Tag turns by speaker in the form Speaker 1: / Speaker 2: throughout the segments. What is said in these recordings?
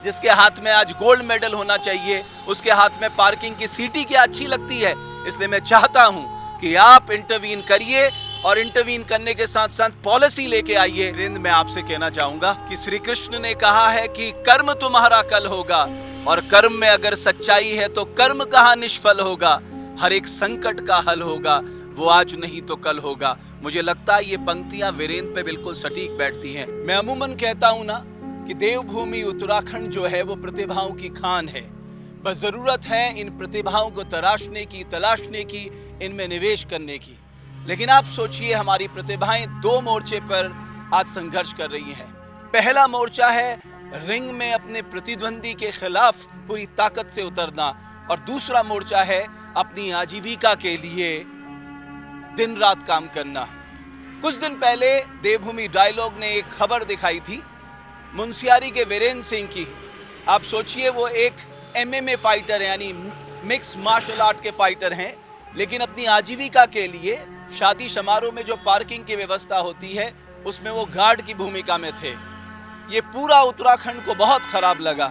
Speaker 1: जिसके हाथ में आज गोल्ड मेडल होना चाहिए, उसके हाथ में पार्किंग की सीटी क्या अच्छी लगती है। इसलिए मैं चाहता हूं कि आप इंटरवीन करिए और इंटरवीन करने के साथ साथ पॉलिसी लेके आइए। वीरेंद्र, मैं आपसे कहना चाहूंगा कि श्री कृष्ण ने कहा है कि कर्म तुम्हारा कल होगा, और कर्म में अगर सच्चाई है तो कर्म कहाँ निष्फल होगा। हर एक संकट का हल होगा, वो आज नहीं तो कल होगा। मुझे लगता है ये पंक्तियां वीरेंद्र पे बिल्कुल सटीक बैठती हैं। मैं अमूमन कहता हूं ना कि देवभूमि उत्तराखंड जो है वो प्रतिभाओं की खान है। बस जरूरत है इन प्रतिभाओं को तलाशने की, इनमें निवेश करने की। लेकिन आप सोचिए, हमारी प्रतिभाएं दो मोर्चे पर आज संघर्ष कर रही हैं। पहला मोर्चा है रिंग में अपने प्रतिद्वंदी के खिलाफ पूरी ताकत से उतरना, और दूसरा मोर्चा है अपनी आजीविका के लिए दिन रात काम करना। कुछ दिन पहले देवभूमि डायलॉग ने एक खबर दिखाई थी मुंशियारी के वीरेंद्र सिंह की। आप सोचिए, वो एक एमएमए फाइटर यानी मिक्स मार्शल आर्ट के फाइटर हैं, लेकिन अपनी आजीविका के लिए शादी समारोह में जो पार्किंग की व्यवस्था होती है उसमें वो गार्ड की भूमिका में थे। ये पूरा उत्तराखंड को बहुत खराब लगा,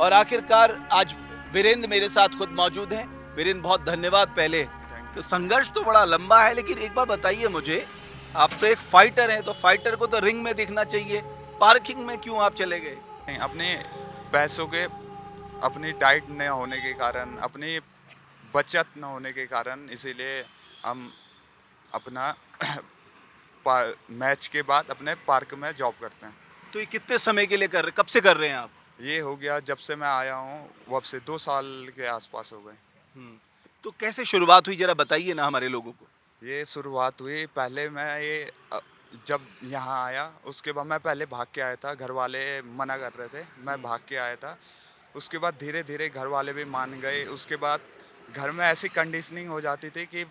Speaker 1: और आखिरकार आज वीरेंद्र मेरे साथ खुद मौजूद हैं। वीरेंद्र, बहुत धन्यवाद। पहले तो संघर्ष तो बड़ा लंबा है, लेकिन एक बात बताइए मुझे, आप तो एक फाइटर हैं, तो फाइटर को तो रिंग में दिखना चाहिए, पार्किंग में क्यों आप चले गए?
Speaker 2: अपने पैसों के, अपनी डाइट न होने के कारण, अपनी बचत न होने के कारण, इसीलिए हम अपना मैच के बाद अपने पार्क में जॉब करते हैं।
Speaker 1: तो ये कितने समय के लिए कर रहे, कब से कर रहे हैं आप?
Speaker 2: ये हो गया जब से मैं आया हूँ, वो अब से 2 साल के आसपास हो गए।
Speaker 1: तो कैसे शुरुआत हुई, जरा बताइए ना हमारे लोगों को।
Speaker 2: ये शुरुआत हुई, पहले मैं जब यहाँ आया उसके बाद मैं पहले भाग के आया था, घर वाले मना कर रहे थे, मैं भाग के आया था। उसके बाद धीरे धीरे घर वाले भी मान गए। उसके बाद घर में ऐसी कंडीशनिंग हो जाती थी कि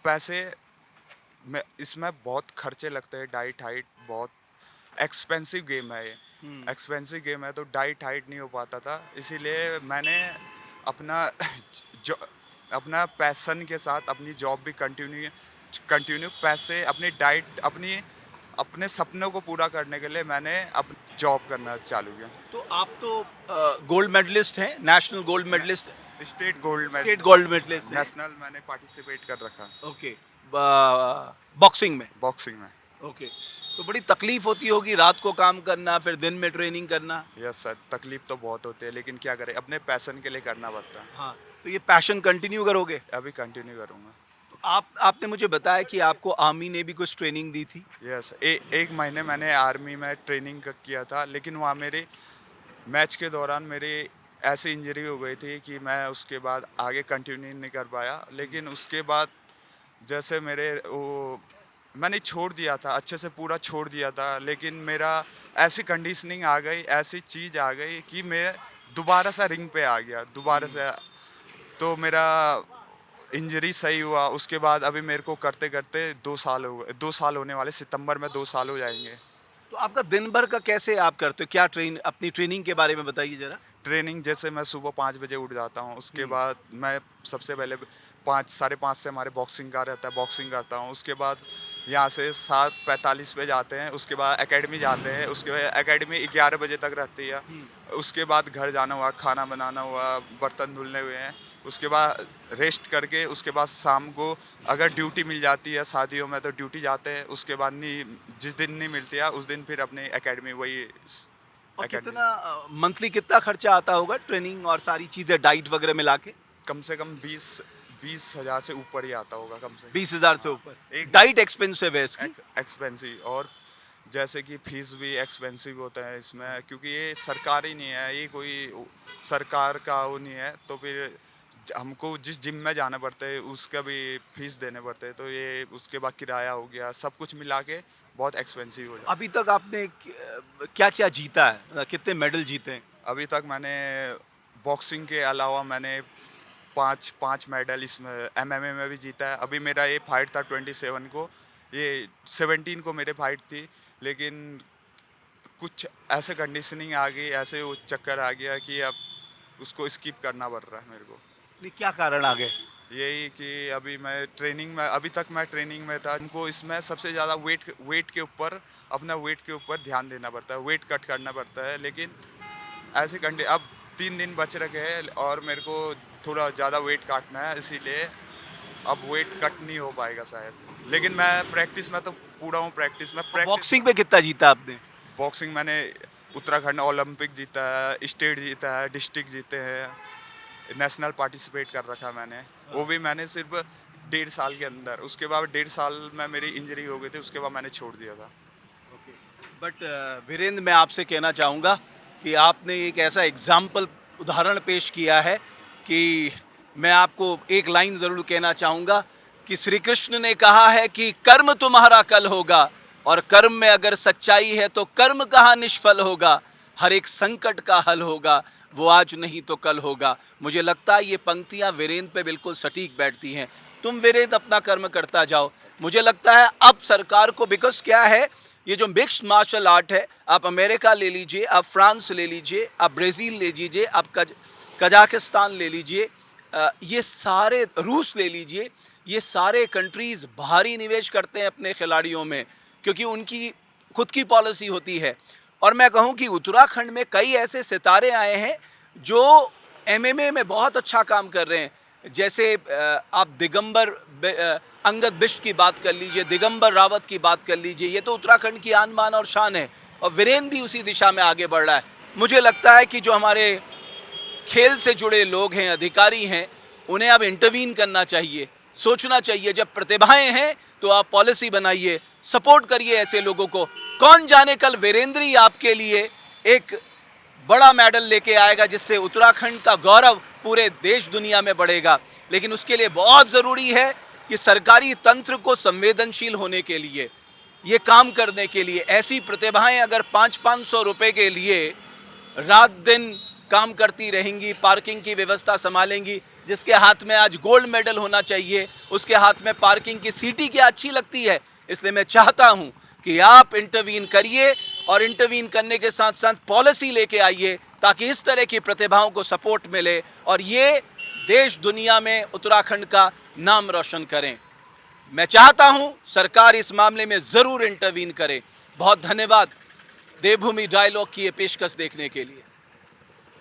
Speaker 2: पैसे में, इसमें बहुत खर्चे लगते हैं, डाइट हाइट बहुत एक्सपेंसिव गेम है ये। एक्सपेंसिव गेम है तो डाइट हाइट नहीं हो पाता था, इसीलिए मैंने अपना जो अपना पैशन के साथ अपनी जॉब भी कंटिन्यू पैसे, अपनी डाइट, अपने सपनों को पूरा करने के लिए मैंने अपनी जॉब करना चालू किया।
Speaker 1: तो आप तो गोल्ड मेडलिस्ट हैं, national gold medalist,
Speaker 2: state gold
Speaker 1: medalist हैं।
Speaker 2: नेशनल मैंने पार्टिसिपेट कर रखा।
Speaker 1: ओके, बॉक्सिंग में।
Speaker 2: बॉक्सिंग में।
Speaker 1: ओके, तो बड़ी तकलीफ होती होगी रात को काम करना, फिर दिन में ट्रेनिंग करना।
Speaker 2: यस सर, तकलीफ तो बहुत होती है, लेकिन क्या करें, अपने पैशन के लिए करना पड़ता है।
Speaker 1: हाँ, तो ये पैशन कंटिन्यू करोगे?
Speaker 2: अभी कंटिन्यू करूँगा।
Speaker 1: तो आपने मुझे बताया कि आपको आर्मी ने भी कुछ ट्रेनिंग दी थी।
Speaker 2: यस, 1 महीने मैंने आर्मी में ट्रेनिंग किया था, लेकिन वहाँ मेरे मैच के दौरान मेरी ऐसी इंजरी हो गई थी कि मैं उसके बाद आगे कंटिन्यू नहीं कर पाया। लेकिन उसके बाद जैसे मैंने छोड़ दिया था, अच्छे से पूरा छोड़ दिया था, लेकिन मेरा ऐसी कंडीशनिंग आ गई, ऐसी चीज़ आ गई कि मैं दोबारा से रिंग पे आ गया, दोबारा से। तो मेरा इंजरी सही हुआ, उसके बाद अभी मेरे को करते करते 2 साल हो गए, 2 साल होने वाले, सितंबर में 2 साल हो जाएंगे।
Speaker 1: तो आपका दिन भर का कैसे आप करते हो, क्या अपनी ट्रेनिंग के बारे में बताइए जरा।
Speaker 2: ट्रेनिंग जैसे मैं सुबह 5 बजे उठ जाता हूँ, उसके बाद मैं सबसे पहले 5 साढ़े 5 से हमारे बॉक्सिंग का रहता है, बॉक्सिंग करता हूँ। उसके बाद यहाँ से 7:45 पे जाते हैं, उसके बाद एकेडमी जाते हैं, उसके बाद एकेडमी 11 बजे तक रहती है। उसके बाद घर जाना हुआ, खाना बनाना हुआ, बर्तन धुलने हुए हैं, उसके बाद रेस्ट करके, उसके बाद शाम को अगर ड्यूटी मिल जाती है शादियों में तो ड्यूटी जाते हैं। उसके बाद नहीं, जिस दिन नहीं मिलती है उस दिन फिर अपनी एकेडमी वही
Speaker 1: और कितना मंथली कितना खर्चा आता होगा ट्रेनिंग और सारी चीजें डाइट वगैरह मिला के?
Speaker 2: कम से कम 20,000 से ऊपर ही आता होगा, कम से
Speaker 1: 20,000 से ऊपर।
Speaker 2: एक
Speaker 1: डाइट एक्सपेंसिव है इसकी।
Speaker 2: एक्सपेंसिव, और जैसे कि फीस भी एक्सपेंसिव होता है इसमें, क्योंकि ये सरकारी नहीं है, ये कोई सरकार का वो नहीं है। तो फिर हमको जिस जिम में जाना पड़ता है उसका भी फीस देने पड़ते हैं, तो ये उसके बाद किराया हो गया, सब कुछ मिला के बहुत एक्सपेंसिव हो जाता है।
Speaker 1: अभी तक आपने क्या क्या जीता है, कितने मेडल जीते हैं?
Speaker 2: अभी तक मैंने बॉक्सिंग के अलावा मैंने 5 मेडल इसमें एमएमए में भी जीता है। अभी मेरा ये फाइट था 27 को, ये 17 को मेरे फाइट थी, लेकिन कुछ ऐसे कंडीशनिंग आ गई, ऐसे वो चक्कर आ गया कि अब उसको स्किप करना पड़ रहा है मेरे को।
Speaker 1: नहीं, क्या कारण आ गए?
Speaker 2: यही कि अभी तक मैं ट्रेनिंग में था। उनको इसमें सबसे ज़्यादा वेट के ऊपर, अपना वेट के ऊपर ध्यान देना पड़ता है, वेट कट करना पड़ता है। लेकिन ऐसी अब 3 दिन बच रखे हैं और मेरे को थोड़ा ज़्यादा वेट काटना है, इसीलिए अब वेट कट नहीं हो पाएगा शायद। लेकिन मैं प्रैक्टिस में तो पूरा हूँ, प्रैक्टिस में
Speaker 1: बॉक्सिंग में कितना जीता आपने?
Speaker 2: बॉक्सिंग मैंने उत्तराखंड ओलंपिक जीता है, स्टेट जीता है, डिस्ट्रिक्ट जीते हैं, नेशनल पार्टिसिपेट कर रखा है मैंने। वो भी मैंने सिर्फ 1.5 साल के अंदर, उसके बाद 1.5 साल में मेरी इंजरी हो गई थी, उसके बाद मैंने छोड़ दिया था।
Speaker 1: बट वीरेंद्र, मैं आपसे कहना चाहूँगा कि आपने एक ऐसा एग्जाम्पल उदाहरण पेश किया है कि मैं आपको एक लाइन ज़रूर कहना चाहूँगा कि श्री कृष्ण ने कहा है कि कर्म तुम्हारा कल होगा, और कर्म में अगर सच्चाई है तो कर्म कहाँ निष्फल होगा, हर एक संकट का हल होगा, वो आज नहीं तो कल होगा। मुझे लगता है ये पंक्तियाँ वीरेंद्र पे बिल्कुल सटीक बैठती हैं। तुम वीरेंद्र अपना कर्म करता जाओ। मुझे लगता है अब सरकार को, बिकॉज क्या है, ये जो मिक्स्ड मार्शल आर्ट है, आप अमेरिका ले लीजिए, आप फ्रांस ले लीजिए, आप ब्राज़ील ले लीजिए, आप कजाकिस्तान ले लीजिए, ये सारे, रूस ले लीजिए, ये सारे कंट्रीज़ भारी निवेश करते हैं अपने खिलाड़ियों में, क्योंकि उनकी खुद की पॉलिसी होती है। और मैं कहूँ कि उत्तराखंड में कई ऐसे सितारे आए हैं जो एमएमए में बहुत अच्छा काम कर रहे हैं। जैसे आप दिगंबर अंगद बिष्ट की बात कर लीजिए, दिगंबर रावत की बात कर लीजिए, ये तो उत्तराखंड की आन बान और शान है, और वीरेंद्र भी उसी दिशा में आगे बढ़ रहा है। मुझे लगता है कि जो हमारे खेल से जुड़े लोग हैं, अधिकारी हैं, उन्हें अब इंटरवीन करना चाहिए, सोचना चाहिए। जब प्रतिभाएं हैं तो आप पॉलिसी बनाइए, सपोर्ट करिए ऐसे लोगों को। कौन जाने कल वीरेंद्र ही आपके लिए एक बड़ा मेडल लेके आएगा, जिससे उत्तराखंड का गौरव पूरे देश दुनिया में बढ़ेगा। लेकिन उसके लिए बहुत ज़रूरी है कि सरकारी तंत्र को संवेदनशील होने के लिए, ये काम करने के लिए, ऐसी प्रतिभाएं अगर 500-500 रुपए के लिए रात दिन काम करती रहेंगी, पार्किंग की व्यवस्था संभालेंगी, जिसके हाथ में आज गोल्ड मेडल होना चाहिए, उसके हाथ में पार्किंग की सीटी क्या अच्छी लगती है। इसलिए मैं चाहता हूं कि आप इंटरवीन करिए, और इंटरवीन करने के साथ साथ पॉलिसी लेके आइए, ताकि इस तरह की प्रतिभाओं को सपोर्ट मिले और ये देश दुनिया में उत्तराखंड का नाम रोशन करें। मैं चाहता हूं सरकार इस मामले में ज़रूर इंटरवीन करे। बहुत धन्यवाद देवभूमि डायलॉग की ये पेशकश देखने के लिए।